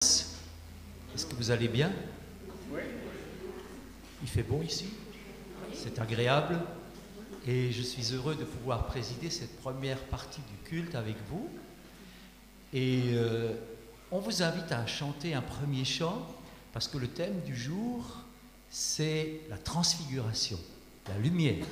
Est-ce que vous allez bien? Oui. Il fait bon ici, c'est agréable et je suis heureux de pouvoir présider cette première partie du culte avec vous. Et on vous invite à chanter un premier chant parce que le thème du jour, c'est la transfiguration, la lumière.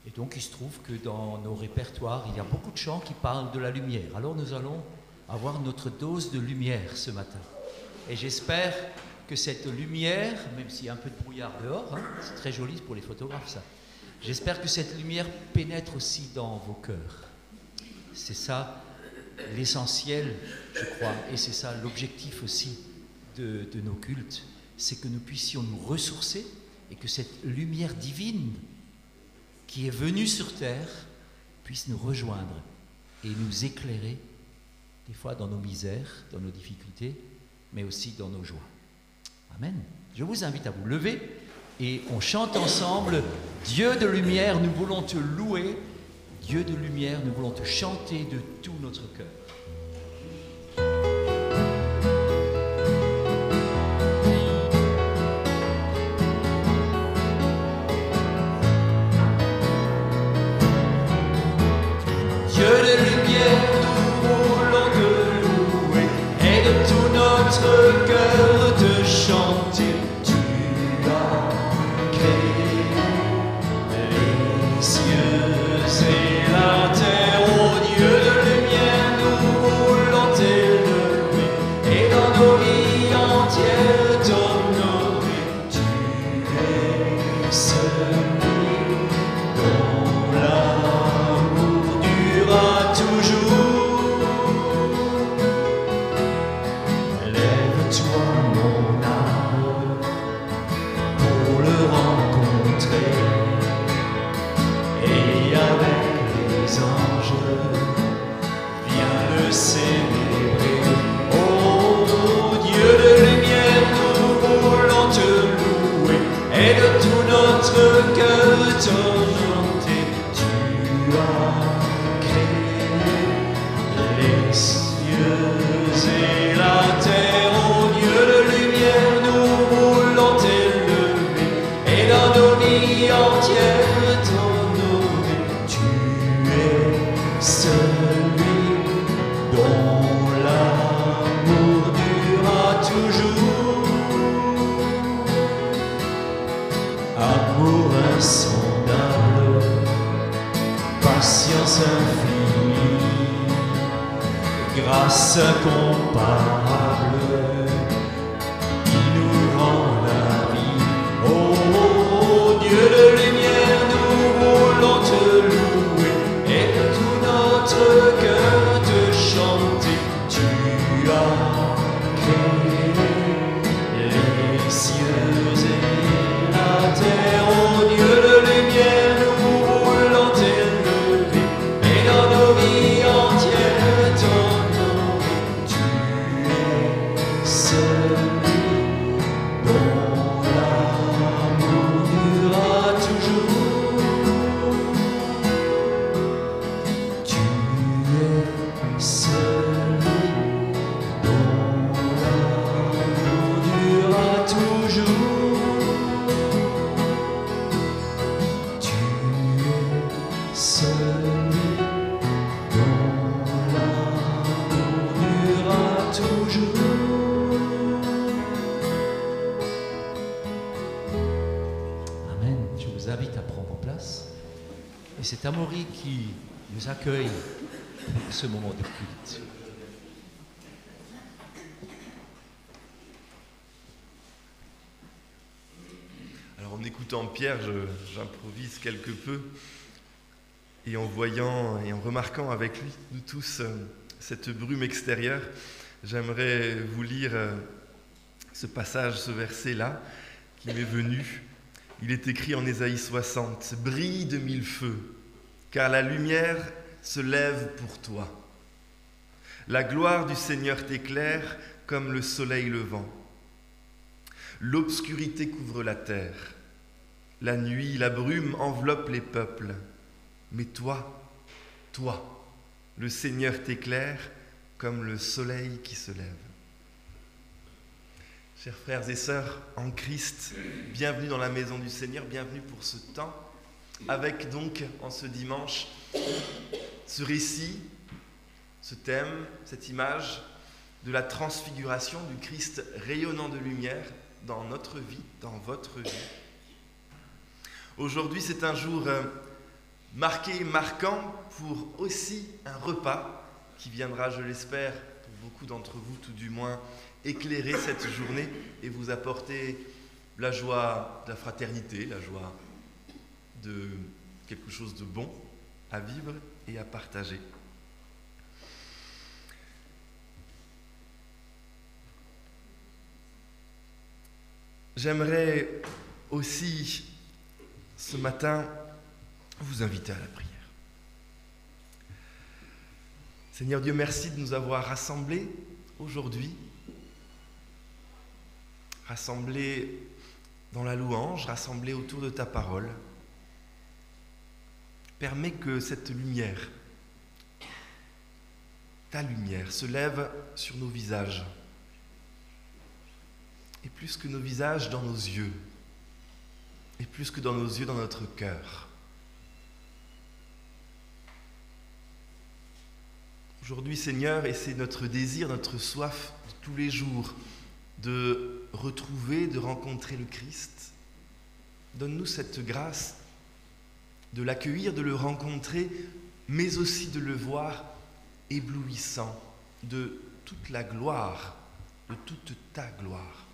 Et donc il se trouve que dans nos répertoires, il y a beaucoup de chants qui parlent de la lumière. Alors nous allons avoir notre dose de lumière ce matin. Et j'espère que cette lumière, même s'il y a un peu de brouillard dehors, c'est très joli pour les photographes ça, j'espère que cette lumière pénètre aussi dans vos cœurs. C'est ça l'essentiel, je crois, et c'est ça l'objectif aussi de nos cultes, c'est que nous puissions nous ressourcer et que cette lumière divine qui est venue sur terre puisse nous rejoindre et nous éclairer, des fois dans nos misères, dans nos difficultés, mais aussi dans nos joies. Amen. Je vous invite à vous lever et on chante ensemble « Dieu de lumière, nous voulons te louer. Dieu de lumière, nous voulons te chanter de tout notre cœur. » Grâce incomparable qui nous rend la vie. Oh, Dieu de lumière, nous voulons te louer et de tout notre cœur te chanter. Tu as créé les cieux et la terre. Oh, Dieu de lumière, nous voulons t'élever et dans nos vies entières C'est Amaury qui nous accueille pour ce moment de culte. Alors en écoutant Pierre, j'improvise quelque peu et en voyant et en remarquant avec lui, nous tous, cette brume extérieure, j'aimerais vous lire ce passage, ce verset-là qui m'est venu. Il est écrit en Ésaïe 60, « Brille de mille feux, car la lumière se lève pour toi. La gloire du Seigneur t'éclaire comme le soleil levant. L'obscurité couvre la terre. La nuit, la brume enveloppe les peuples. Mais toi, le Seigneur t'éclaire comme le soleil qui se lève. Chers frères et sœurs en Christ, bienvenue dans la maison du Seigneur, bienvenue pour ce temps, avec donc en ce dimanche ce récit, ce thème, cette image de la transfiguration du Christ rayonnant de lumière dans notre vie, dans votre vie. Aujourd'hui, c'est un jour marqué, marquant pour aussi un repas qui viendra, je l'espère, pour beaucoup d'entre vous, tout du moins, éclairer cette journée et vous apporter la joie de la fraternité, la joie de quelque chose de bon à vivre et à partager. J'aimerais aussi, ce matin, vous inviter à la prière. Seigneur Dieu, merci de nous avoir rassemblés aujourd'hui, rassemblés dans la louange, rassemblés autour de ta parole. Permets que cette lumière, ta lumière, se lève sur nos visages. Et plus que nos visages, dans nos yeux. Et plus que dans nos yeux, dans notre cœur. Aujourd'hui, Seigneur, et c'est notre désir, notre soif de tous les jours, de retrouver, de rencontrer le Christ. Donne-nous cette grâce de l'accueillir, de le rencontrer, mais aussi de le voir éblouissant de toute la gloire, de toute ta gloire.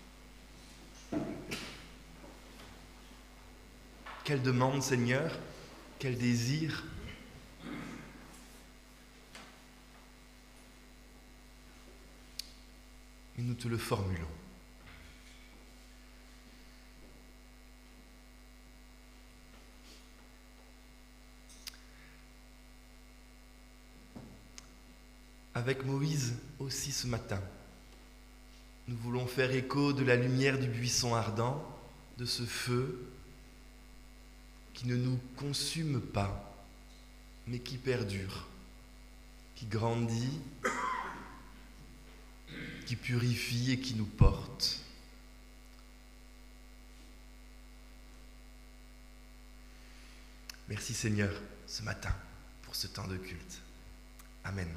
Quelle demande, Seigneur, quel désir. Et nous te le formulons. Avec Moïse aussi ce matin, nous voulons faire écho de la lumière du buisson ardent, de ce feu qui ne nous consume pas, mais qui perdure, qui grandit, qui purifie et qui nous porte. Merci Seigneur ce matin pour ce temps de culte. Amen.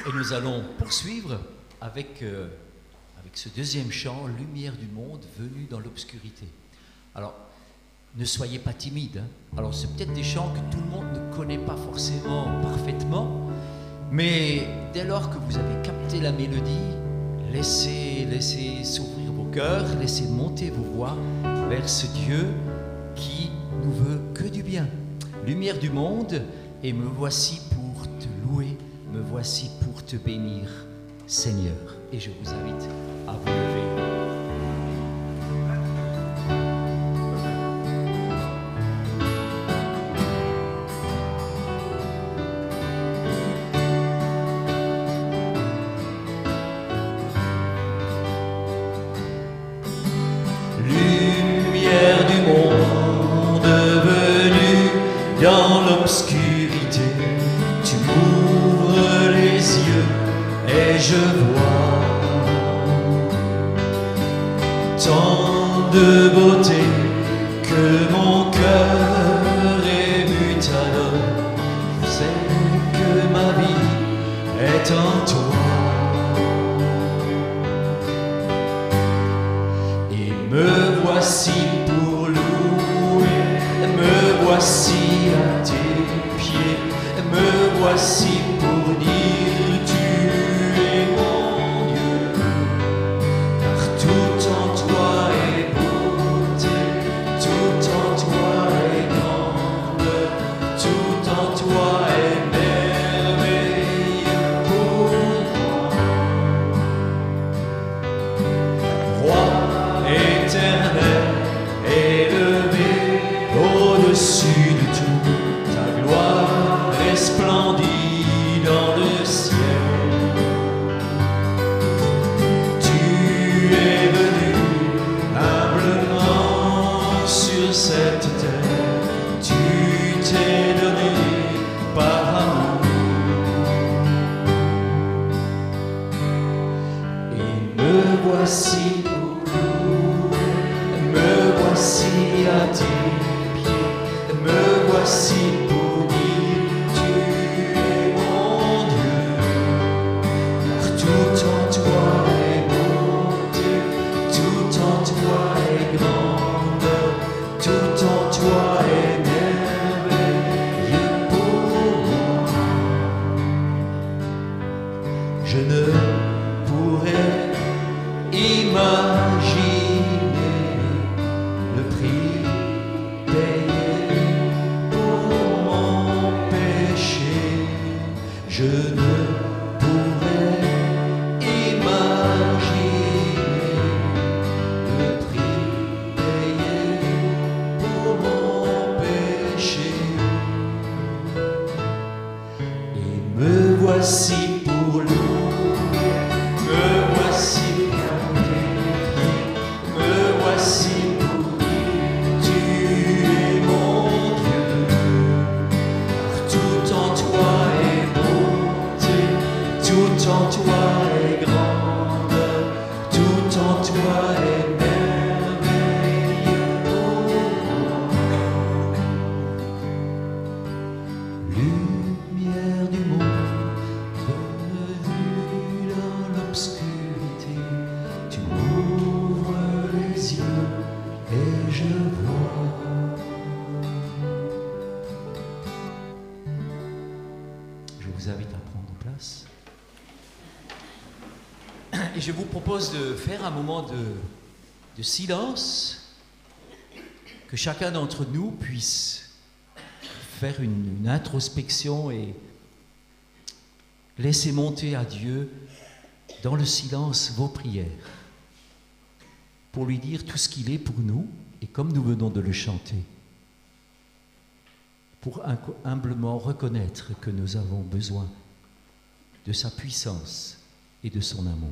Et nous allons poursuivre avec ce deuxième chant, « Lumière du monde venue dans l'obscurité ». Alors, ne soyez pas timides. Alors, c'est peut-être des chants que tout le monde ne connaît pas forcément parfaitement, mais dès lors que vous avez capté la mélodie, laissez s'ouvrir vos cœurs, laissez monter vos voix vers ce Dieu qui nous veut que du bien. Lumière du monde, et me voici pour te louer. Me voici pour te bénir, Seigneur. Et je vous invite à vous lever. Lumière du monde venue dans l'obscurité, tu m'ouvres les yeux et je vois tant de beauté que mon cœur ému t'adore. C'est que ma vie est en toi. Et me voici pour louer, me voici à tes pieds, me voici pour dire tu es mon Dieu, car tout en toi est beauté, tout en toi est grandeur, tout en toi est merveille pour moi. Roi éternel, élevé au-dessus de tout, ta gloire resplendit Je ne pourrais imaginer le prix payé pour mon péché. Je ne pourrais imaginer le prix payé pour mon péché. Et me voici pour louer, me voici pour prier, me voici pour dire tu es mon Dieu. Car tout en toi est bonté, tout en toi est grandeur, tout en toi est merveilleux pour moi. Lumière du monde, revue dans l'obscurité, tu m'ouvres les yeux et je vois. Je vous invite à prendre place. Et je vous propose de faire un moment de silence, que chacun d'entre nous puisse faire une introspection et laisser monter à Dieu dans le silence vos prières, pour lui dire tout ce qu'il est pour nous, et comme nous venons de le chanter, pour humblement reconnaître que nous avons besoin de sa puissance et de son amour.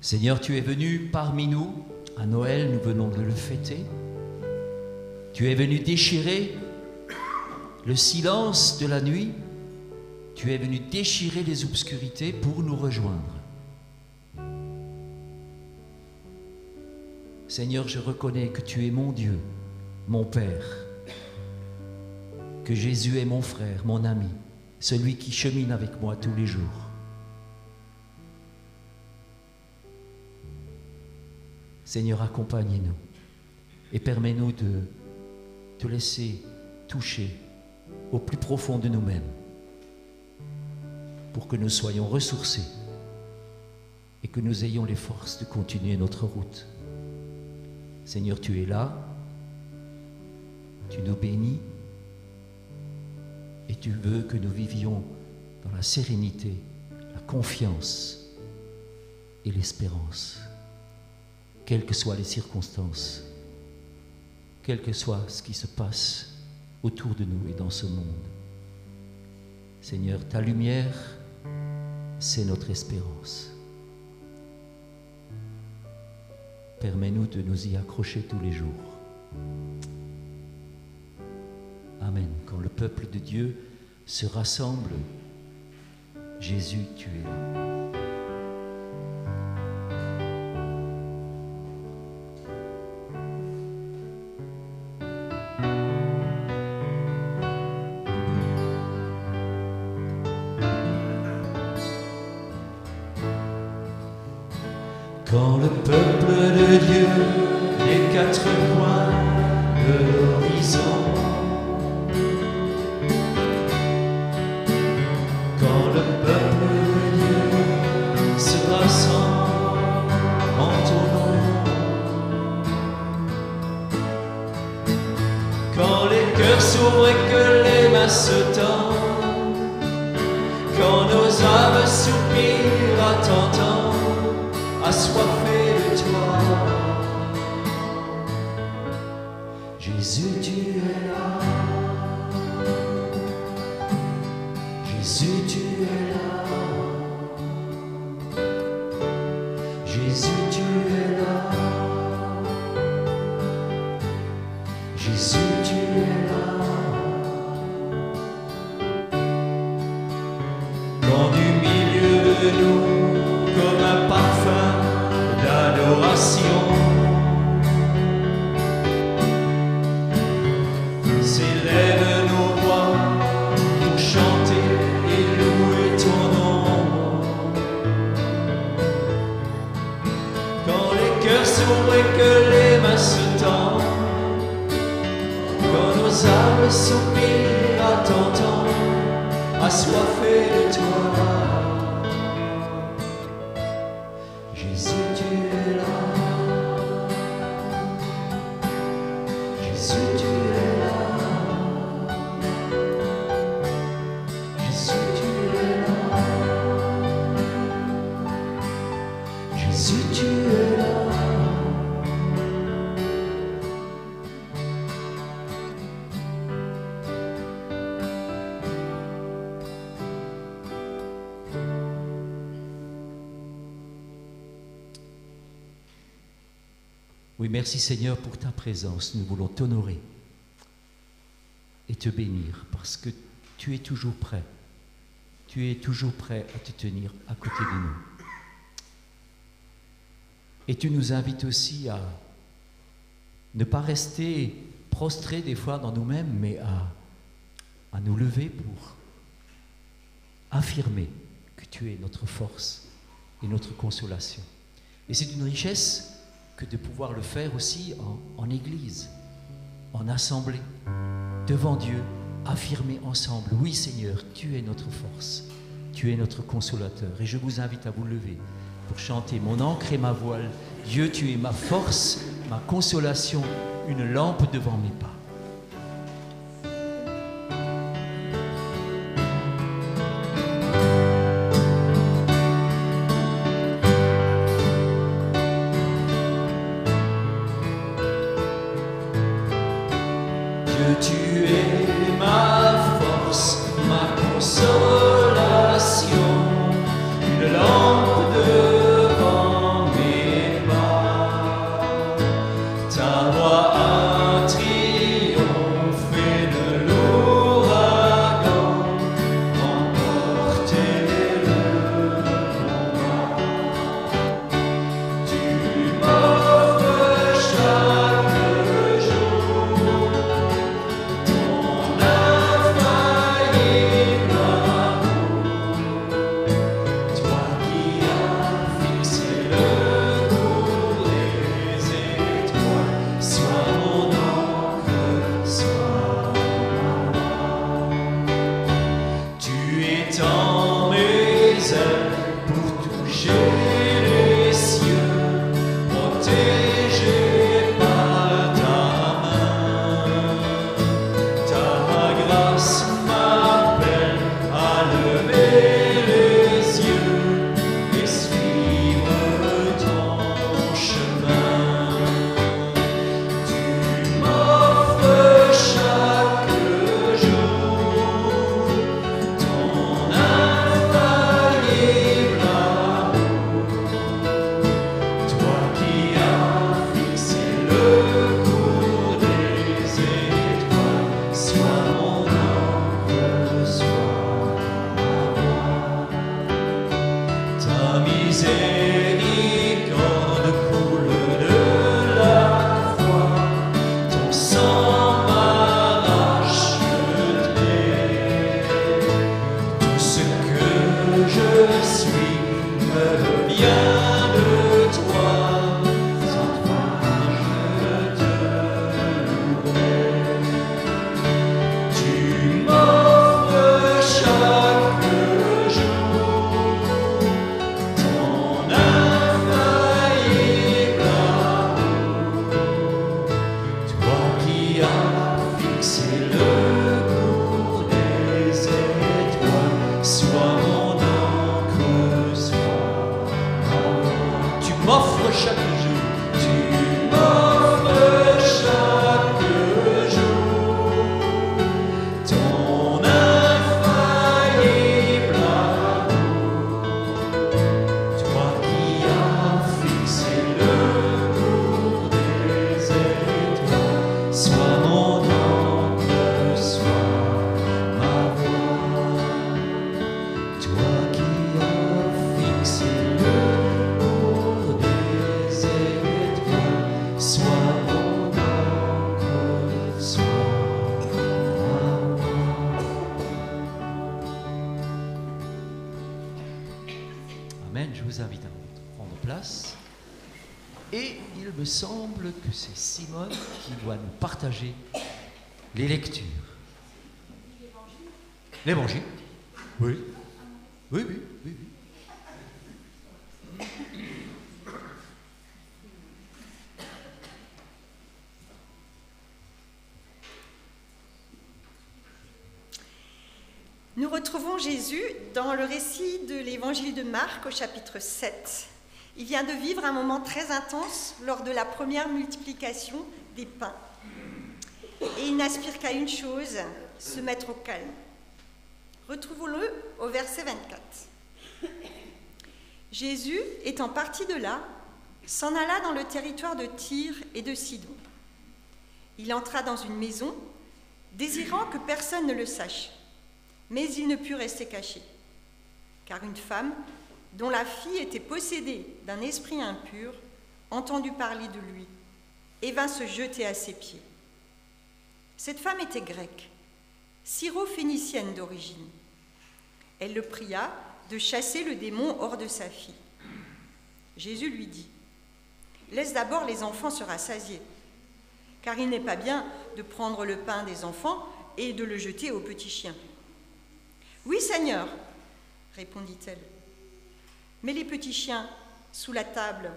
Seigneur, tu es venu parmi nous, à Noël, nous venons de le fêter. Tu es venu déchirer le silence de la nuit, tu es venu déchirer les obscurités pour nous rejoindre. Seigneur, je reconnais que tu es mon Dieu, mon Père, que Jésus est mon frère, mon ami, celui qui chemine avec moi tous les jours. Seigneur, accompagne-nous et permets-nous de te laisser toucher au plus profond de nous-mêmes pour que nous soyons ressourcés et que nous ayons les forces de continuer notre route. Seigneur, tu es là, tu nous bénis et tu veux que nous vivions dans la sérénité, la confiance et l'espérance. Quelles que soient les circonstances, quel que soit ce qui se passe autour de nous et dans ce monde. Seigneur, ta lumière, c'est notre espérance. Permets-nous de nous y accrocher tous les jours. Amen. Quand le peuple de Dieu se rassemble, Jésus, tu es là. Quand le peuple de Dieu, les quatre coins de l'horizon, quand le peuple de Dieu se rassemble en ton nom, quand les cœurs s'ouvrent et que les mains se tendent, quand nos âmes soupirent à t'entendre, assoiffé de toi. Jésus, tu es là. Jésus, tu es là. Jésus, tu es là. Jésus, tu es là. Quand du milieu de nous, comme un parfum d'adoration, s'élèvent nos voix pour chanter et louer ton nom. Quand les cœurs s'ouvrent et que les mains se tendent, quand nos âmes soupirent à t'entendre, assoiffés de toi. Jésus, tu es là. Jésus, tu es là. Jésus, tu es là. Jésus, tu es là. Oui, merci Seigneur pour ta présence. Nous voulons t'honorer et te bénir parce que tu es toujours prêt. Tu es toujours prêt à te tenir à côté de nous. Et tu nous invites aussi à ne pas rester prostrés des fois dans nous-mêmes, mais à nous lever pour affirmer que tu es notre force et notre consolation. Et c'est une richesse que de pouvoir le faire aussi en Église, en assemblée, devant Dieu, affirmer ensemble, oui Seigneur, tu es notre force, tu es notre consolateur. Et je vous invite à vous lever pour chanter mon ancre et ma voile. Dieu, tu es ma force, ma consolation, une lampe devant mes pas. Tu es ma force, ma consolation, une lampe devant mes pas. Ta voix a triomphé de l'ouragan, emporté le combat. Tu m'offres chaque jour dans mes ailes pour toucher les cieux, protégé par ta main. Ta grâce m'appelle à lever les yeux et suivre ton chemin. Tu m'offres chaque jour ton infaillible amour, toi qui as fixé le cours des étoiles, sois mon ancre, sois ma voix. Ta miséricorde coule de la foi, ton sang m'arrache le trait. Tout ce que je suis me vient de toi, sans toi je te louerai. Tu m'offres chaque jour ton infaillible amour, toi qui as fixé le cours des étoiles, sois mon ancre, sois ma voix. Tu m'offres chaque jour, tu m'offres chaque jour ton infaillible amour, toi qui as fixé le cours des étoiles, sois mon Et il me semble que c'est Simone qui doit nous partager les lectures. L'Évangile. Oui. Oui, oui, oui, oui. Nous retrouvons Jésus dans le récit de l'Évangile de Marc au chapitre 7. Il vient de vivre un moment très intense lors de la première multiplication des pains. Et il n'aspire qu'à une chose, se mettre au calme. Retrouvons-le au verset 24. Jésus, étant parti de là, s'en alla dans le territoire de Tyr et de Sidon. Il entra dans une maison, désirant que personne ne le sache. Mais il ne put rester caché, car une femme, dont la fille était possédée d'un esprit impur, entendit parler de lui et vint se jeter à ses pieds. Cette femme était grecque, syro-phénicienne d'origine. Elle le pria de chasser le démon hors de sa fille. Jésus lui dit : « Laisse d'abord les enfants se rassasier, car il n'est pas bien de prendre le pain des enfants et de le jeter aux petits chiens. » « Oui, Seigneur, répondit-elle. Mais les petits chiens, sous la table,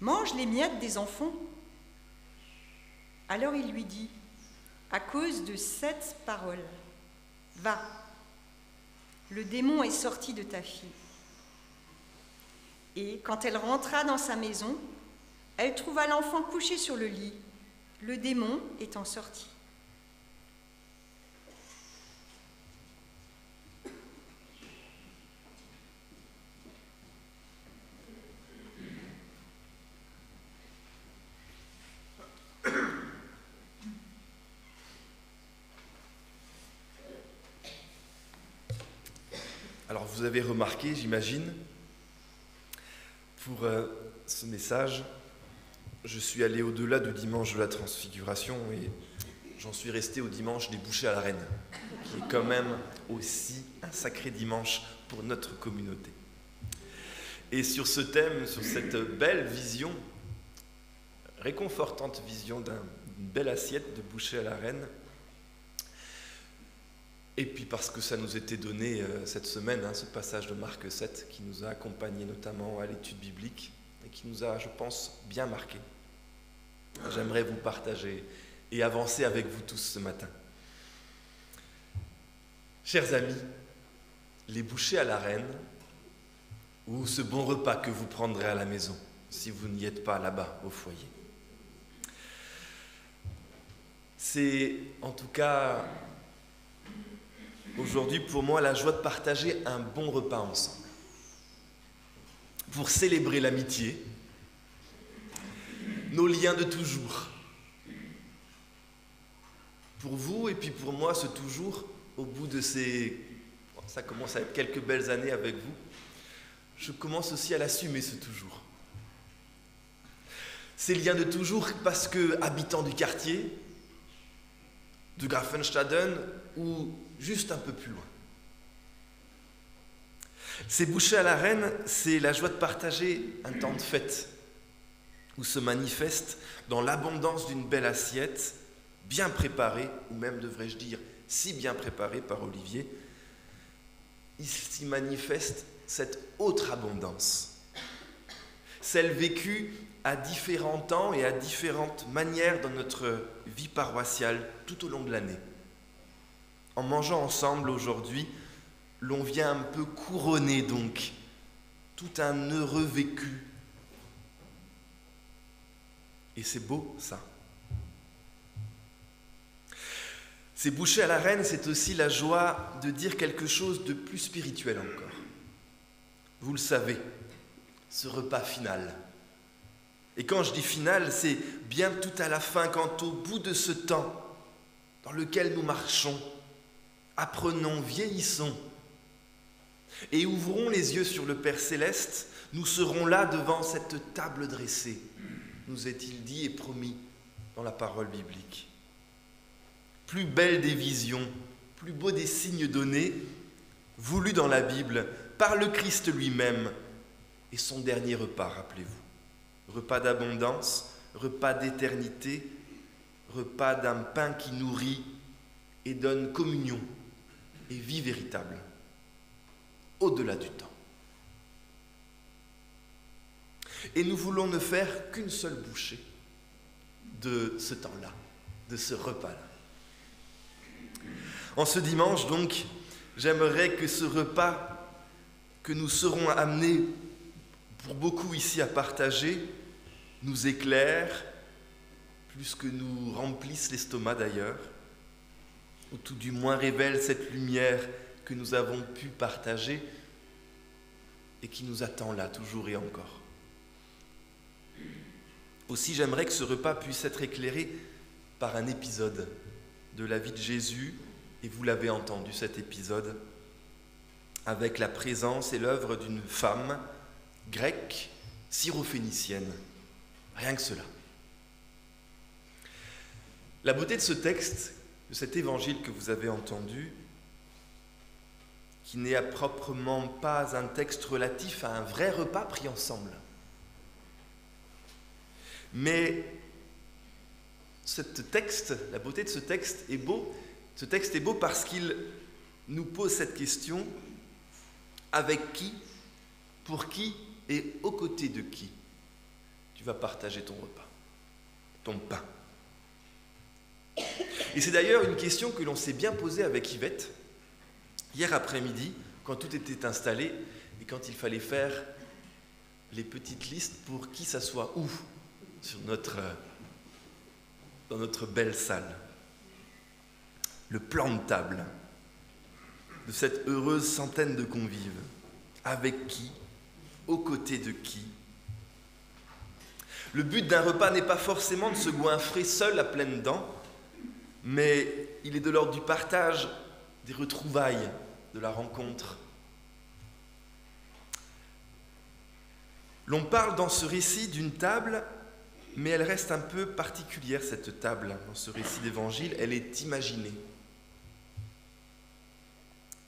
mangent les miettes des enfants. Alors il lui dit, à cause de cette parole, va, le démon est sorti de ta fille. Et quand elle rentra dans sa maison, elle trouva l'enfant couché sur le lit, le démon étant sorti. Alors vous avez remarqué, j'imagine, pour ce message, je suis allé au-delà du dimanche de la Transfiguration et j'en suis resté au dimanche des bouchées à la reine, qui est quand même aussi un sacré dimanche pour notre communauté. Et sur ce thème, sur cette belle vision, réconfortante vision d'une belle assiette de bouchées à la reine, et puis parce que ça nous était donné cette semaine, ce passage de Marc 7 qui nous a accompagnés notamment à l'étude biblique et qui nous a, je pense, bien marqués. J'aimerais vous partager et avancer avec vous tous ce matin. Chers amis, les bouchées à la reine ou ce bon repas que vous prendrez à la maison si vous n'y êtes pas là-bas au foyer. C'est en tout cas aujourd'hui pour moi la joie de partager un bon repas ensemble. Pour célébrer l'amitié, nos liens de toujours. Pour vous et puis pour moi, ce toujours, au bout de ces... ça commence à être quelques belles années avec vous, je commence aussi à l'assumer ce toujours. Ces liens de toujours parce que, habitant du quartier, de Grafenstaden ou juste un peu plus loin. Ces bouchées à la reine, c'est la joie de partager un temps de fête où se manifeste dans l'abondance d'une belle assiette, bien préparée, ou même devrais-je dire si bien préparée par Olivier, il s'y manifeste cette autre abondance, celle vécue à différents temps et à différentes manières dans notre vie paroissiale tout au long de l'année. En mangeant ensemble aujourd'hui, l'on vient un peu couronner donc tout un heureux vécu. Et c'est beau ça. Ces bouchées à la reine, c'est aussi la joie de dire quelque chose de plus spirituel encore. Vous le savez, ce repas final. Et quand je dis final, c'est bien tout à la fin, quand au bout de ce temps dans lequel nous marchons, apprenons, vieillissons et ouvrons les yeux sur le Père Céleste, nous serons là devant cette table dressée, nous est-il dit et promis dans la parole biblique. Plus belle des visions, plus beau des signes donnés, voulus dans la Bible par le Christ lui-même et son dernier repas, rappelez-vous. repas d'abondance, repas d'éternité, repas d'un pain qui nourrit et donne communion et vie véritable, au-delà du temps. Et nous voulons ne faire qu'une seule bouchée de ce temps-là, de ce repas-là. En ce dimanche, donc, j'aimerais que ce repas que nous serons amenés, pour beaucoup ici, à partager, nous éclaire, plus que nous remplisse l'estomac d'ailleurs, ou tout du moins révèle cette lumière que nous avons pu partager et qui nous attend là, toujours et encore. Aussi, j'aimerais que ce repas puisse être éclairé par un épisode de la vie de Jésus, et vous l'avez entendu, cet épisode, avec la présence et l'œuvre d'une femme grecque, syrophénicienne. Rien que cela. La beauté de ce texte, de cet évangile que vous avez entendu, qui n'est à proprement pas un texte relatif à un vrai repas pris ensemble, mais ce texte, la beauté de ce texte est beau. Ce texte est beau parce qu'il nous pose cette question: avec qui, pour qui et aux côtés de qui tu vas partager ton repas, ton pain. Et c'est d'ailleurs une question que l'on s'est bien posée avec Yvette hier après-midi, quand tout était installé et quand il fallait faire les petites listes pour qui s'assoit où dans notre belle salle. Le plan de table de cette heureuse centaine de convives. Avec qui, aux côtés de qui. Le but d'un repas n'est pas forcément de se goinfrer seul à pleines dents, mais il est de l'ordre du partage, des retrouvailles, de la rencontre. L'on parle dans ce récit d'une table, mais elle reste un peu particulière, cette table, dans ce récit d'évangile. Elle est imaginée.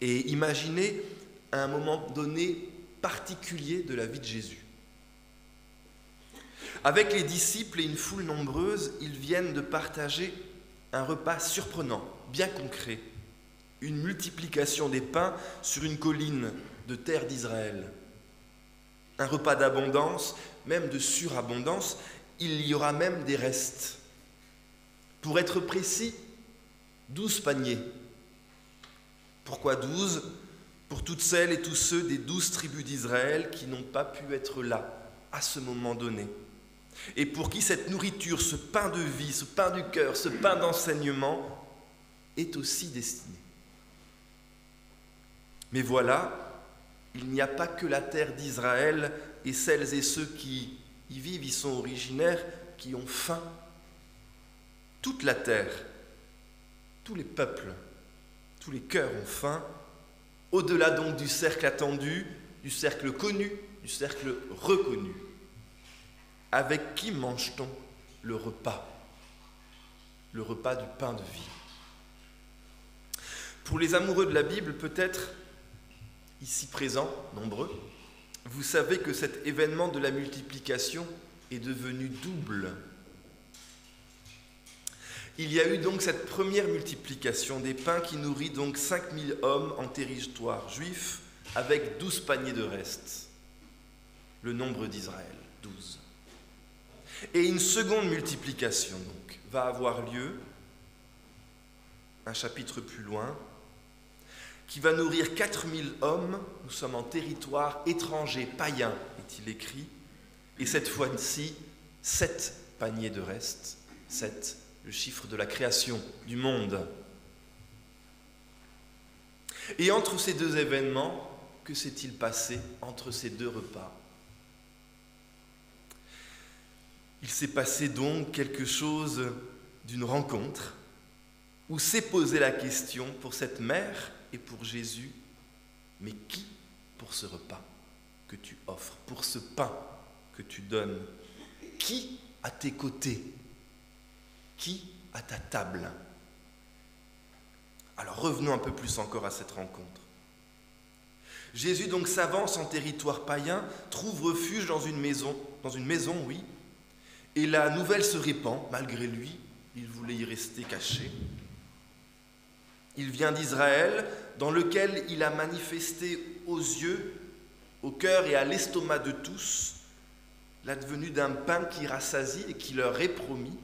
Et imaginée à un moment donné particulier de la vie de Jésus. Avec les disciples et une foule nombreuse, ils viennent de partager un repas surprenant, bien concret, une multiplication des pains sur une colline de terre d'Israël. Un repas d'abondance, même de surabondance, il y aura même des restes. Pour être précis, 12 paniers. Pourquoi 12 ? Pour toutes celles et tous ceux des 12 tribus d'Israël qui n'ont pas pu être là à ce moment donné. Et pour qui cette nourriture, ce pain de vie, ce pain du cœur, ce pain d'enseignement est aussi destiné. Mais voilà, il n'y a pas que la terre d'Israël et celles et ceux qui y vivent, y sont originaires, qui ont faim. Toute la terre, tous les peuples, tous les cœurs ont faim, au-delà donc du cercle attendu, du cercle connu, du cercle reconnu. Avec qui mange-t-on le repas du pain de vie? Pour les amoureux de la Bible, peut-être, ici présents, nombreux, vous savez que cet événement de la multiplication est devenu double. Il y a eu donc cette première multiplication des pains qui nourrit donc 5000 hommes en territoire juif avec 12 paniers de restes. Le nombre d'Israël, 12. Et une seconde multiplication donc va avoir lieu, un chapitre plus loin, qui va nourrir 4000 hommes. Nous sommes en territoire étranger, païen, est-il écrit, et cette fois-ci, 7 paniers de restes, 7, le chiffre de la création du monde. Et entre ces deux événements, que s'est-il passé entre ces deux repas? Il s'est passé donc quelque chose d'une rencontre où s'est posée la question pour cette mère et pour Jésus, mais qui pour ce repas que tu offres, pour ce pain que tu donnes? Qui à tes côtés? Qui à ta table? Alors revenons un peu plus encore à cette rencontre. Jésus donc s'avance en territoire païen, trouve refuge dans une maison, oui, et la nouvelle se répand, malgré lui, il voulait y rester caché. Il vient d'Israël, dans lequel il a manifesté aux yeux, au cœur et à l'estomac de tous l'advenue d'un pain qui rassasie et qui leur est promis.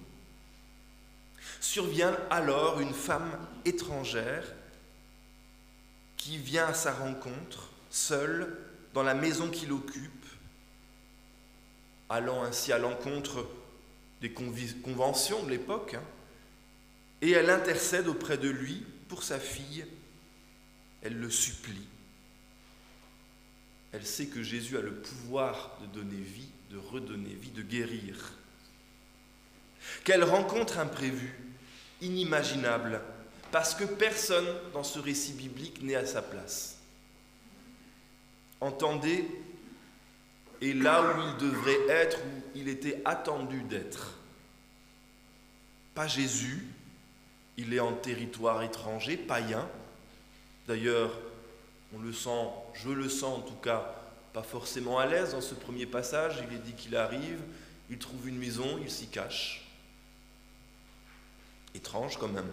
Survient alors une femme étrangère qui vient à sa rencontre, seule, dans la maison qu'il occupe, allant ainsi à l'encontre des conventions de l'époque, et elle intercède auprès de lui pour sa fille, elle le supplie. Elle sait que Jésus a le pouvoir de donner vie, de redonner vie, de guérir. Quelle rencontre imprévue, inimaginable, parce que personne dans ce récit biblique n'est à sa place. Entendez, et là où il devrait être, où il était attendu d'être. Pas Jésus, il est en territoire étranger, païen. D'ailleurs, on le sent, je le sens en tout cas, pas forcément à l'aise dans ce premier passage. Il est dit qu'il arrive, il trouve une maison, il s'y cache. Étrange quand même.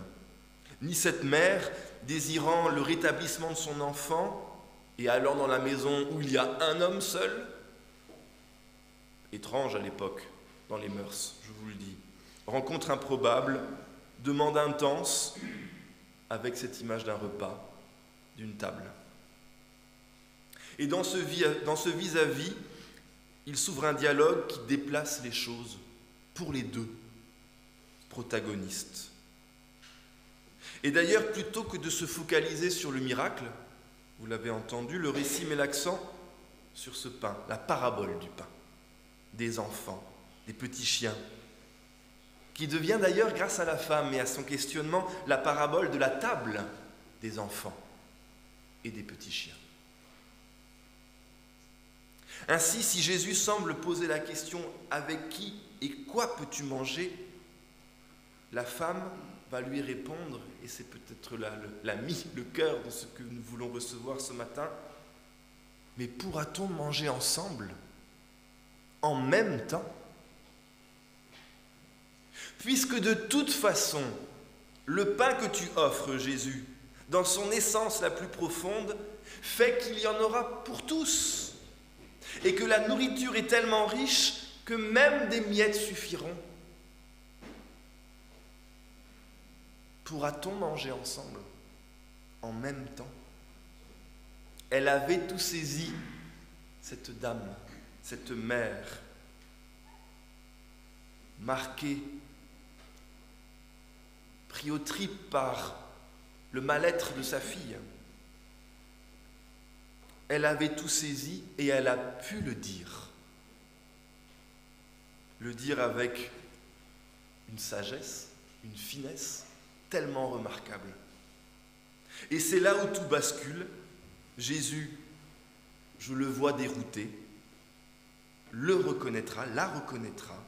Ni cette mère, désirant le rétablissement de son enfant et allant dans la maison où il y a un homme seul. Étrange à l'époque, dans les mœurs, je vous le dis. Rencontre improbable, demande intense, avec cette image d'un repas, d'une table. Et dans ce vis-à-vis, il s'ouvre un dialogue qui déplace les choses pour les deux protagonistes. Et d'ailleurs, plutôt que de se focaliser sur le miracle, vous l'avez entendu, le récit met l'accent sur ce pain, la parabole du pain, des enfants, des petits chiens, qui devient d'ailleurs, grâce à la femme et à son questionnement, la parabole de la table des enfants et des petits chiens. Ainsi, si Jésus semble poser la question « Avec qui et quoi peux-tu manger ?», la femme va lui répondre, et c'est peut-être le cœur de ce que nous voulons recevoir ce matin, « Mais pourra-t-on manger ensemble, en même temps ? Puisque de toute façon, le pain que tu offres, Jésus, dans son essence la plus profonde, fait qu'il y en aura pour tous, et que la nourriture est tellement riche que même des miettes suffiront. Pourra-t-on manger ensemble, en même temps ? Elle avait tout saisi, cette dame, cette mère, marquée, pris aux tripes par le mal-être de sa fille. Elle avait tout saisi et elle a pu le dire. Le dire avec une sagesse, une finesse tellement remarquable. Et c'est là où tout bascule. Jésus, je le vois dérouté, le reconnaîtra, la reconnaîtra,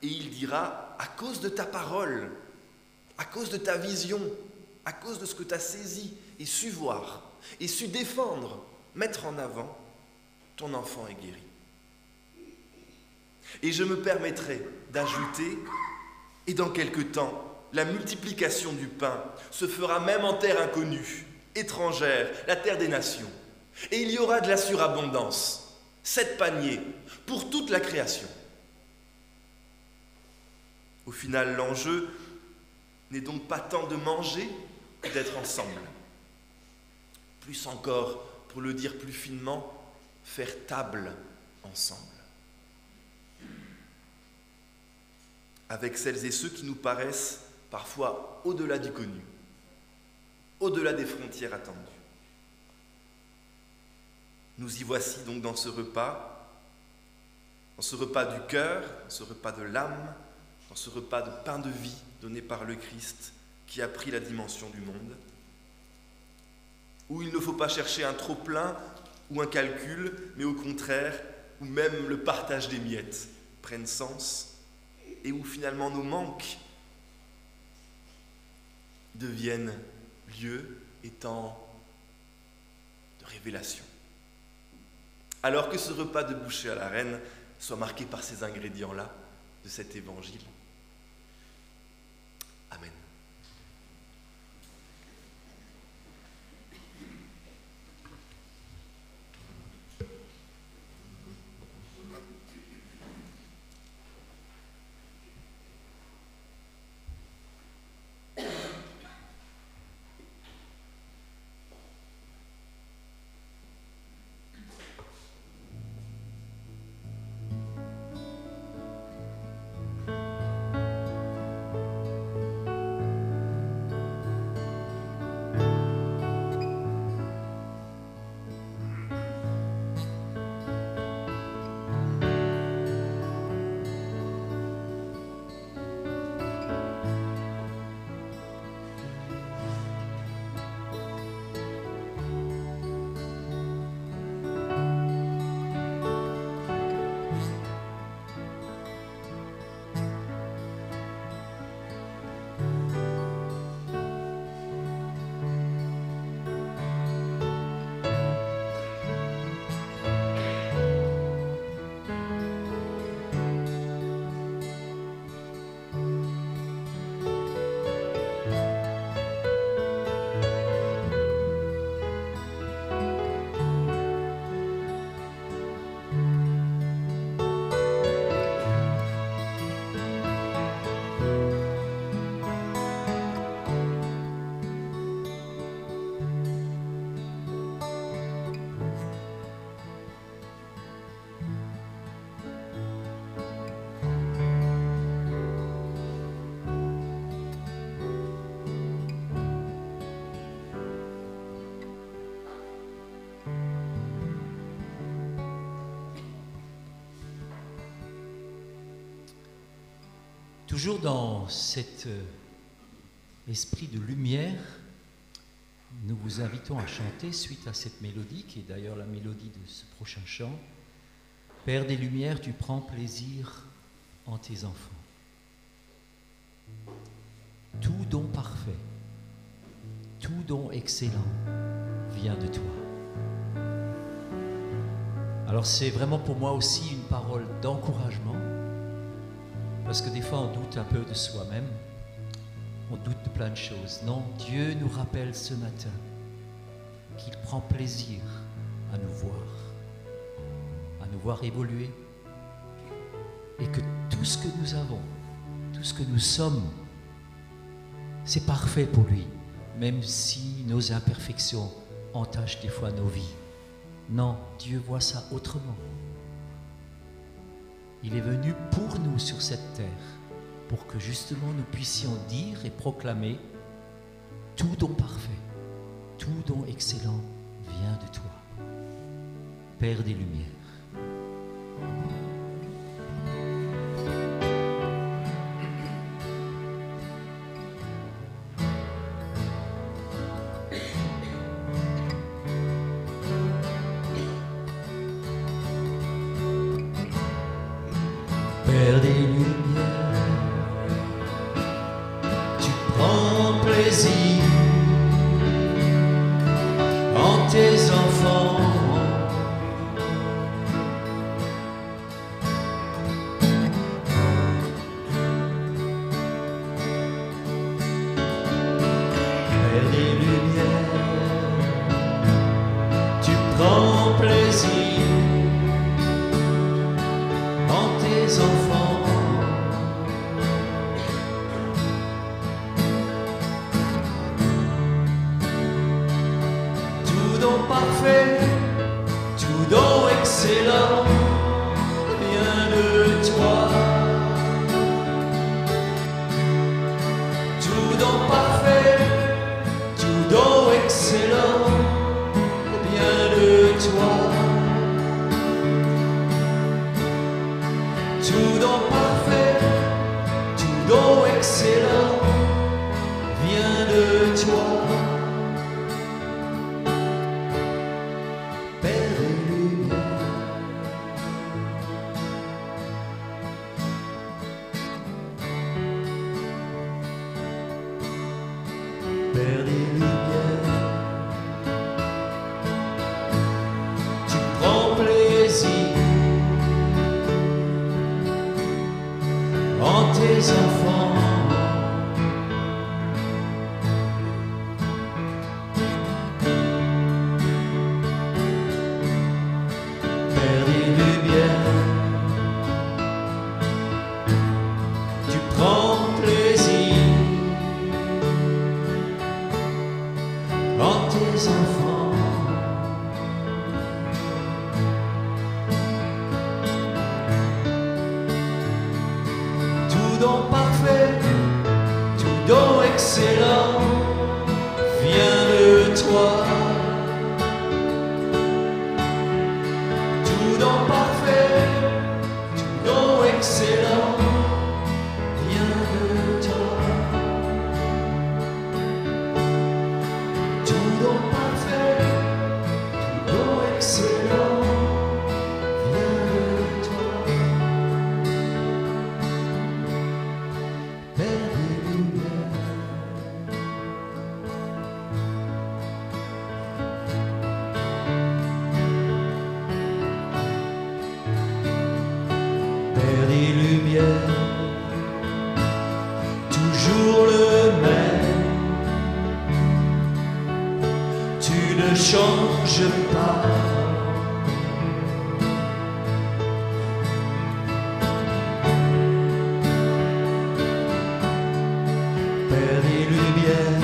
et il dira, à cause de ta parole, à cause de ta vision, à cause de ce que tu as saisi et su voir, et su défendre, mettre en avant, ton enfant est guéri. Et je me permettrai d'ajouter, et dans quelque temps, la multiplication du pain se fera même en terre inconnue, étrangère, la terre des nations. Et il y aura de la surabondance, 7 paniers, pour toute la création. Au final, l'enjeu n'est donc pas tant de manger que d'être ensemble. Plus encore, pour le dire plus finement, faire table ensemble. Avec celles et ceux qui nous paraissent parfois au-delà du connu, au-delà des frontières attendues. Nous y voici donc dans ce repas du cœur, dans ce repas de l'âme, dans ce repas de pain de vie donné par le Christ qui a pris la dimension du monde, où il ne faut pas chercher un trop-plein ou un calcul, mais au contraire, où même le partage des miettes prenne sens, et où finalement nos manques deviennent lieu et temps de de révélation. Alors que ce repas de boucher à la reine soit marqué par ces ingrédients-là de cet évangile. Amen. Toujours dans cet esprit de lumière, nous vous invitons à chanter suite à cette mélodie, qui est d'ailleurs la mélodie de ce prochain chant. Père des Lumières, tu prends plaisir en tes enfants. Tout don parfait, tout don excellent vient de toi. Alors c'est vraiment pour moi aussi une parole d'encouragement, parce que des fois on doute un peu de soi-même, on doute de plein de choses. Non, Dieu nous rappelle ce matin qu'il prend plaisir à nous voir évoluer, et que tout ce que nous avons, tout ce que nous sommes, c'est parfait pour lui, même si nos imperfections entachent des fois nos vies. Non, Dieu voit ça autrement. Il est venu pour nous sur cette terre, pour que justement nous puissions dire et proclamer: tout don parfait, tout don excellent vient de toi, Père des Lumières. Père des Lumières, tu prends plaisir en tes enfants. Père des Lumières, tu prends plaisir en tes enfants. Tout don parfait, tout don excellent vient de toi. Tout don parfait, tout don excellent vient de toi. Tout don parfait, tout don excellent vient de toi. Père des Lumières. Père des Lumières, en tes enfants. Père des lumières, tu prends plaisir en tes enfants. Tout don parfait, tout don excellent vient de toi. Tout don parfait, tout don excellent vient de toi. Tout don parfait, tout don excellent vient de toi. Père des lumières, Père des lumières, toujours le même, tu ne changes pas. Père des lumières,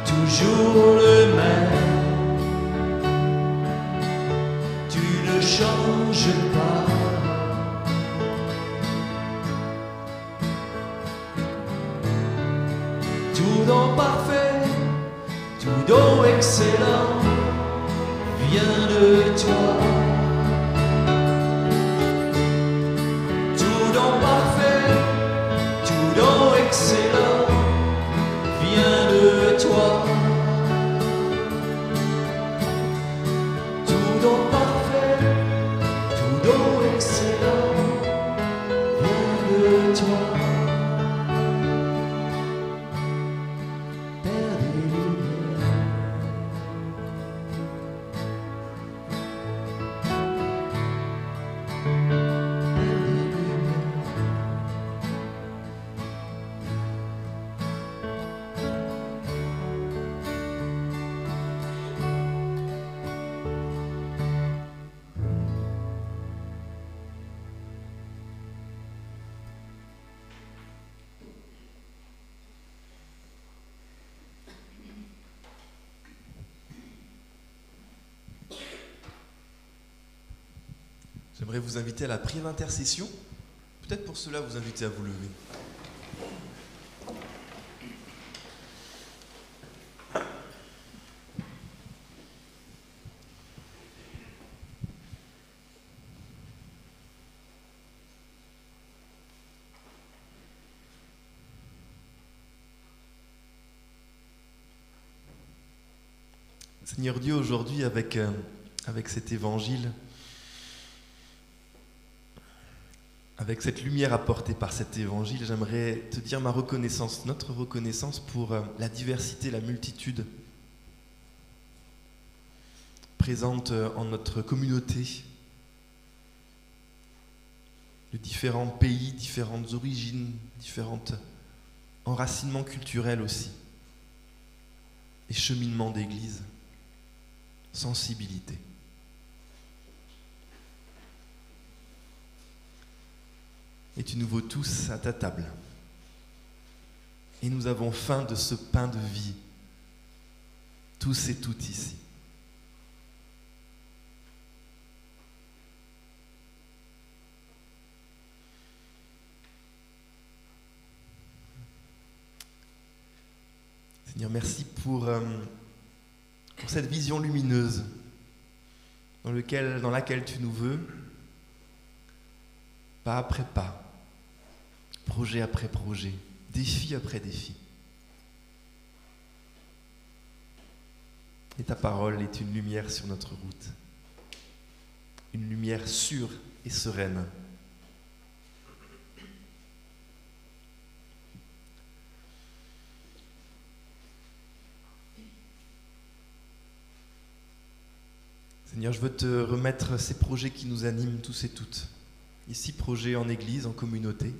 toujours le même, tu ne changes pas. Tout don parfait, tout don excellent vient de toi. Tout don parfait, tout don excellent vient de toi. Tout don parfait, tout don excellent vient de toi. Père des lumières. J'aimerais vous inviter à la prière d'intercession. Peut-être pour cela vous inviter à vous lever. Seigneur Dieu, aujourd'hui avec cet évangile, avec cette lumière apportée par cet évangile, j'aimerais te dire ma reconnaissance, notre reconnaissance pour la diversité, la multitude présente en notre communauté, de différents pays, différentes origines, différents enracinements culturels aussi, et cheminement d'église, sensibilité. Et tu nous vois tous à ta table. Et nous avons faim de ce pain de vie, tous et toutes ici. Seigneur, merci pour cette vision lumineuse dans laquelle tu nous veux, pas après pas, projet après projet, défi après défi. Et ta parole est une lumière sur notre route, une lumière sûre et sereine. Seigneur, je veux te remettre ces projets qui nous animent tous et toutes. Ici, projet en église, en communauté.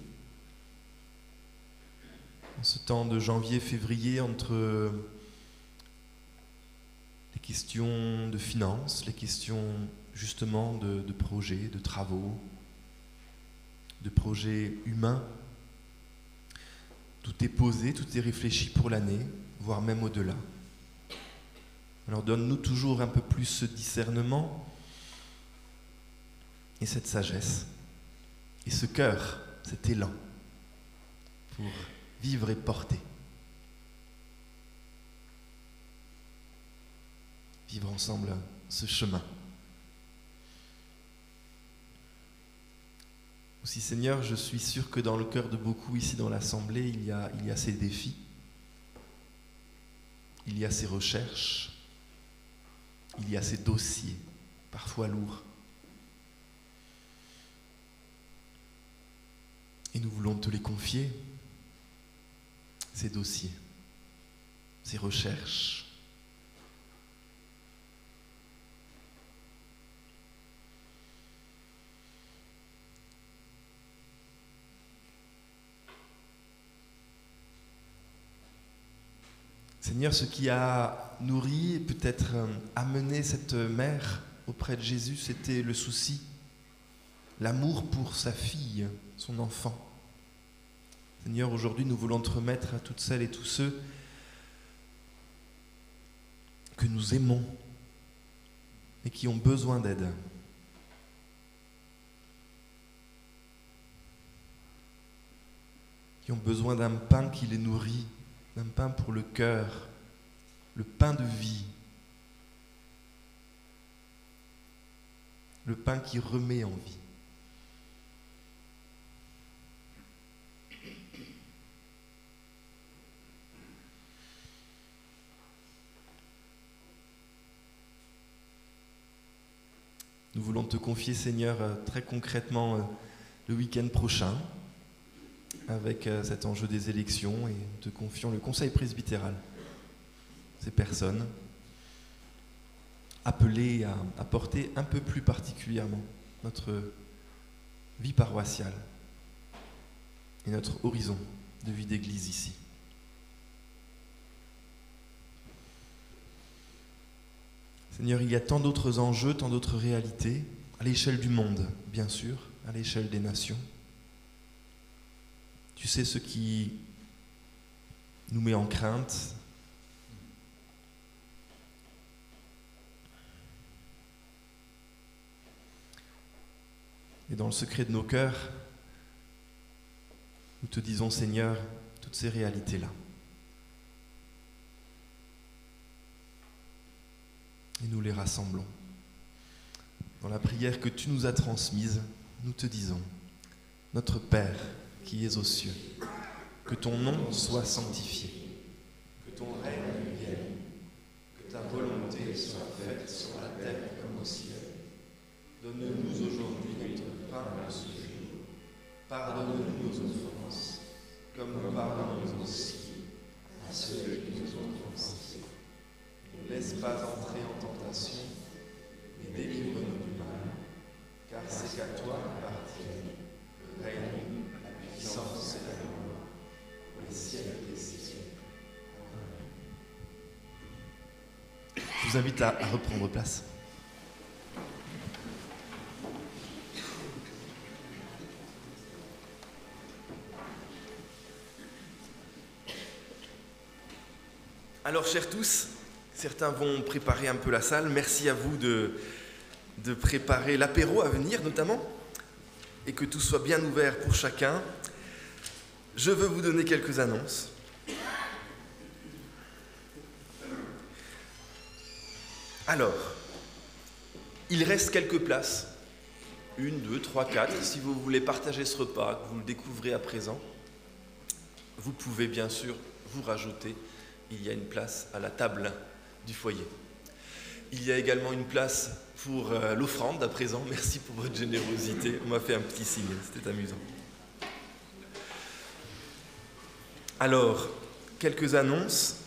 En ce temps de janvier-février, entre les questions de finances, les questions justement de projets, de travaux, de projets humains, tout est posé, tout est réfléchi pour l'année, voire même au-delà. Alors donne-nous toujours un peu plus ce discernement et cette sagesse, et ce cœur, cet élan pour vivre et porter. Vivre ensemble ce chemin. Aussi Seigneur, je suis sûr que dans le cœur de beaucoup ici dans l'Assemblée, il y a ces défis, il y a ces recherches, il y a ces dossiers, parfois lourds. Et nous voulons te les confier, ces dossiers, ces recherches. Seigneur, ce qui a nourri et peut-être amené cette mère auprès de Jésus, c'était le souci, l'amour pour sa fille, son enfant. Seigneur, aujourd'hui, nous voulons te remettre à toutes celles et tous ceux que nous aimons et qui ont besoin d'aide. Qui ont besoin d'un pain qui les nourrit, d'un pain pour le cœur, le pain de vie, le pain qui remet en vie. Nous voulons te confier, Seigneur, très concrètement le week-end prochain, avec cet enjeu des élections, et te confions le conseil presbytéral. Ces personnes appelées à porter un peu plus particulièrement notre vie paroissiale et notre horizon de vie d'église ici. Seigneur, il y a tant d'autres enjeux, tant d'autres réalités, à l'échelle du monde, bien sûr, à l'échelle des nations. Tu sais ce qui nous met en crainte. Et dans le secret de nos cœurs, nous te disons, Seigneur, toutes ces réalités-là. Et nous les rassemblons. Dans la prière que tu nous as transmise, nous te disons, notre Père qui es aux cieux, que ton nom soit sanctifié, que ton règne vienne, que ta volonté soit faite sur la terre comme au ciel. Donne-nous aujourd'hui notre pain de ce jour. Pardonne-nous nos offenses, comme nous pardonnons aussi à ceux qui nous ont offensés. Ne laisse pas entrer en tentation, mais délivre-nous du mal, car c'est qu'à toi appartient le règne, la puissance et la gloire, pour les siècles des siècles. Amen. Je vous invite à reprendre place. Alors, chers tous, certains vont préparer un peu la salle. Merci à vous de préparer l'apéro à venir, notamment, et que tout soit bien ouvert pour chacun. Je veux vous donner quelques annonces. Alors, il reste quelques places. 1, 2, 3, 4. Si vous voulez partager ce repas, que vous le découvrez à présent, vous pouvez bien sûr vous rajouter. Il y a une place à la table du foyer. Il y a également une place pour l'offrande à présent. Merci pour votre générosité. On m'a fait un petit signe, c'était amusant. Alors, quelques annonces.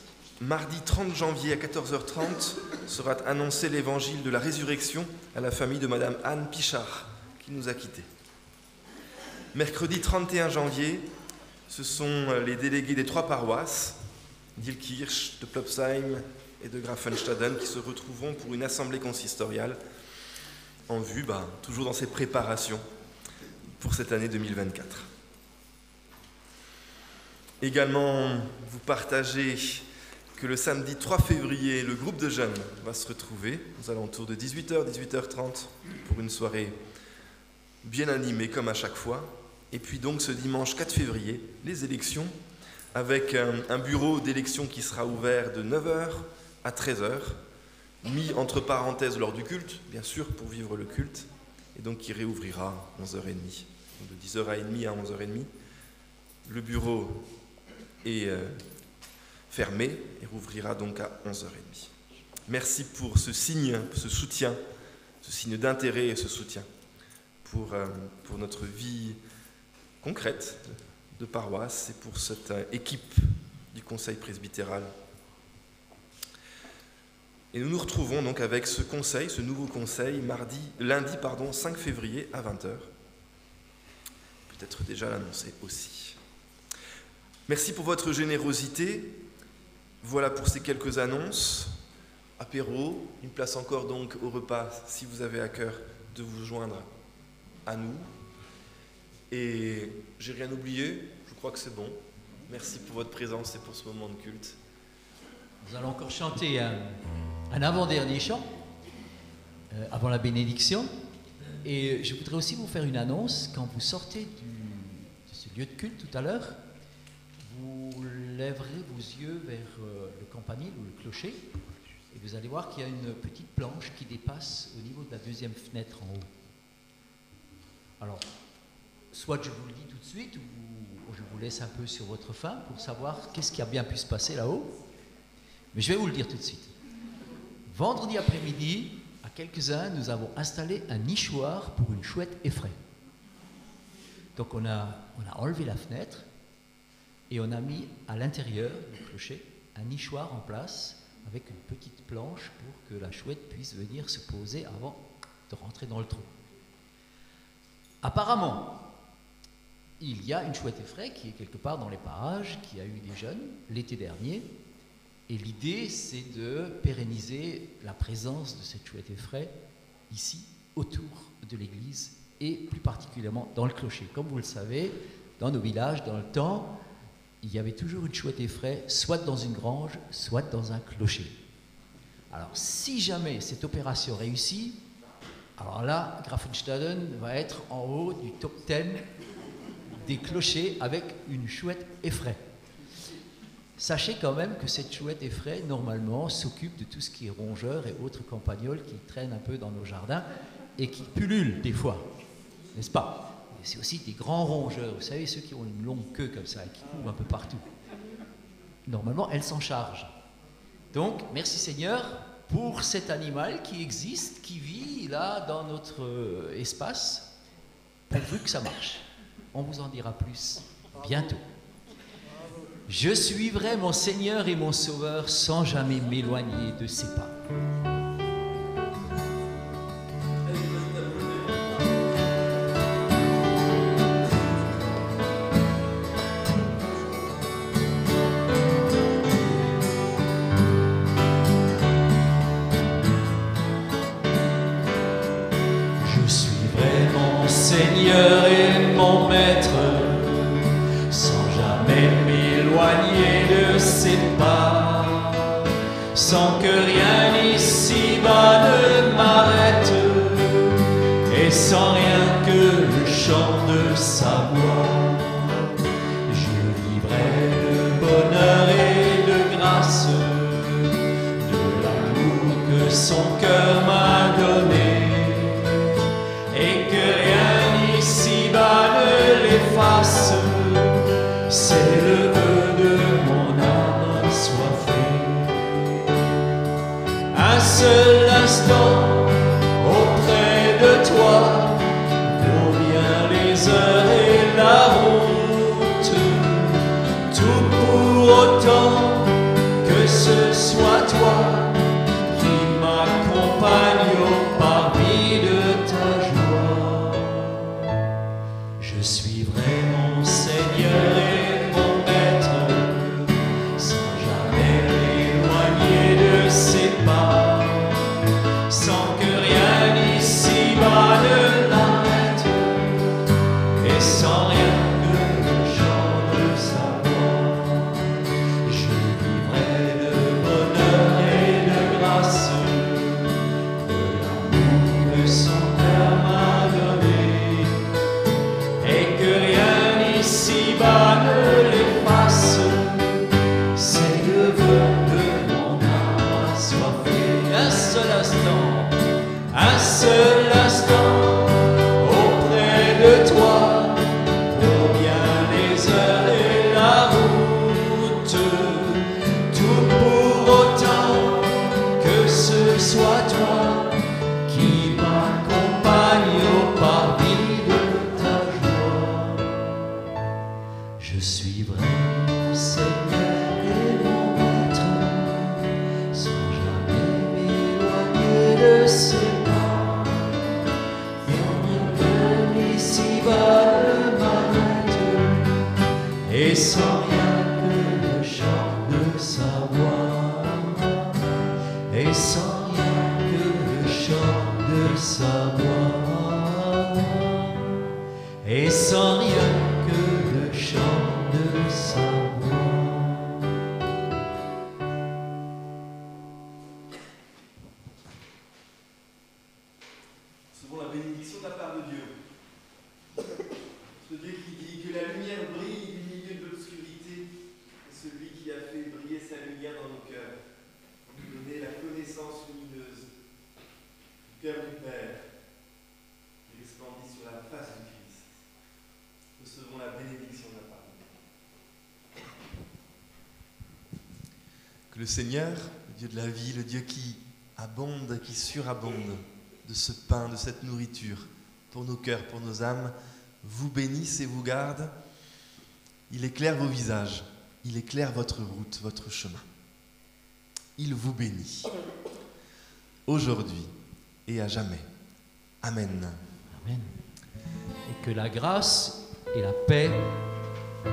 Mardi 30 janvier à 14h30 sera annoncé l'évangile de la résurrection à la famille de Madame Anne Pichard, qui nous a quittés. Mercredi 31 janvier, ce sont les délégués des 3 paroisses, d'Ilkirch, de Plopsheim et de Grafenstaden, qui se retrouveront pour une assemblée consistoriale en vue, toujours dans ces préparations pour cette année 2024. Également, vous partagez que le samedi 3 février, le groupe de jeunes va se retrouver aux alentours de 18h, 18h30 pour une soirée bien animée comme à chaque fois. Et puis donc ce dimanche 4 février, les élections avec un bureau d'élection qui sera ouvert de 9h à 13h, mis entre parenthèses lors du culte, bien sûr pour vivre le culte, et donc qui réouvrira à 11h30, donc de 10h30 à 11h30. Le bureau est fermé et rouvrira donc à 11h30. Merci pour ce signe, ce soutien, ce signe d'intérêt et ce soutien pour notre vie concrète de paroisse et pour cette équipe du Conseil presbytéral. Et nous nous retrouvons donc avec ce conseil, ce nouveau conseil, lundi 5 février à 20h. Peut-être déjà l'annoncer aussi. Merci pour votre générosité. Voilà pour ces quelques annonces. Apéro, une place encore donc au repas si vous avez à cœur de vous joindre à nous. Et j'ai rien oublié, je crois que c'est bon. Merci pour votre présence et pour ce moment de culte. Nous allons encore chanter un avant-dernier chant avant la bénédiction. Et je voudrais aussi vous faire une annonce. Quand vous sortez de ce lieu de culte tout à l'heure, vous lèverez vos yeux vers le campanile ou le clocher et vous allez voir qu'il y a une petite planche qui dépasse au niveau de la deuxième fenêtre en haut. Alors, soit je vous le dis tout de suite, ou je vous laisse un peu sur votre faim pour savoir qu'est-ce qui a bien pu se passer là-haut. Mais je vais vous le dire tout de suite. Vendredi après-midi, à quelques-uns, nous avons installé un nichoir pour une chouette effraie. Donc on a enlevé la fenêtre et on a mis à l'intérieur du clocher un nichoir en place avec une petite planche pour que la chouette puisse venir se poser avant de rentrer dans le trou. Apparemment, il y a une chouette effraie qui est quelque part dans les parages, qui a eu des jeunes l'été dernier. Et l'idée, c'est de pérenniser la présence de cette chouette effraie ici, autour de l'église, et plus particulièrement dans le clocher. Comme vous le savez, dans nos villages, dans le temps, il y avait toujours une chouette effraie, soit dans une grange, soit dans un clocher. Alors, si jamais cette opération réussit, alors là, Grafenstaden va être en haut du top 10 des clochers avec une chouette effraie. Sachez quand même que cette chouette effraie, normalement, s'occupe de tout ce qui est rongeurs et autres campagnols qui traînent un peu dans nos jardins et qui pullulent des fois, n'est-ce pas? Et c'est aussi des grands rongeurs, vous savez, ceux qui ont une longue queue comme ça et qui courent un peu partout. Normalement, elle s'en charge. Donc, merci Seigneur pour cet animal qui existe, qui vit là dans notre espace, pourvu que ça marche. On vous en dira plus bientôt. Je suivrai mon Seigneur et mon Sauveur sans jamais m'éloigner de ses pas. Je suivrai mon Seigneur et mon Maître sans jamais m'éloigner de ses pas, sans que rien ici-bas ne m'arrête, et sans rien que le chant de sa voix. Je vivrai de bonheur et de grâce, de l'amour que son cœur m'a donné, et que rien ici-bas ne l'efface. C'est le vœu de mon âme assoiffée. Un seul instant auprès de toi vaut bien les heures et la route. Tout pour autant que ce soit toi qui m'accompagne au parvis de ta joie. Je suivrai mon Seigneur et mon Maître, sans jamais m'éloigner de ses pas, sans que rien ici-bas ne l'arrête, et sans rien que le chant de sa voix. Je vivrai de bonheur et de grâce, de l'amour que son cœur m'a donné, et que rien ici-bas ne l'efface. C'est le vœu de mon âme assoiffée. Un seul instant auprès de toi, pour bien les heures et la route, tout pour autant que ce soit toi qui m'accompagne au parvis de ta joie. Je suivrai mon Seigneur et mon Maître, sans jamais m'éloigner de ses pas, sans rien ici-bas ne m'arrête, et sans rien que le chant de sa voix, et sans rien que le chant de sa voix, et sans rien que le chant de sa voix. Souvent la bénédiction de la part de Dieu. Ce Dieu qui dit que la lumière brille du milieu de l'obscurité, et celui qui a fait briller sa lumière dans nos cœurs, pour nous donner la connaissance lumineuse du cœur du Père, qui resplendit sur la face du Christ. Recevons la bénédiction de la part de Dieu. Que le Seigneur, le Dieu de la vie, le Dieu qui abonde, qui surabonde de ce pain, de cette nourriture, pour nos cœurs, pour nos âmes, vous bénisse et vous garde. Il éclaire vos visages, il éclaire votre route, votre chemin. Il vous bénit, aujourd'hui et à jamais. Amen. Amen. Et que la grâce et la paix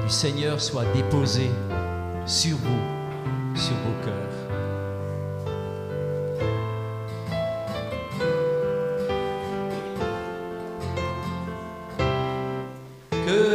du Seigneur soient déposées sur vous, sur vos cœurs. Que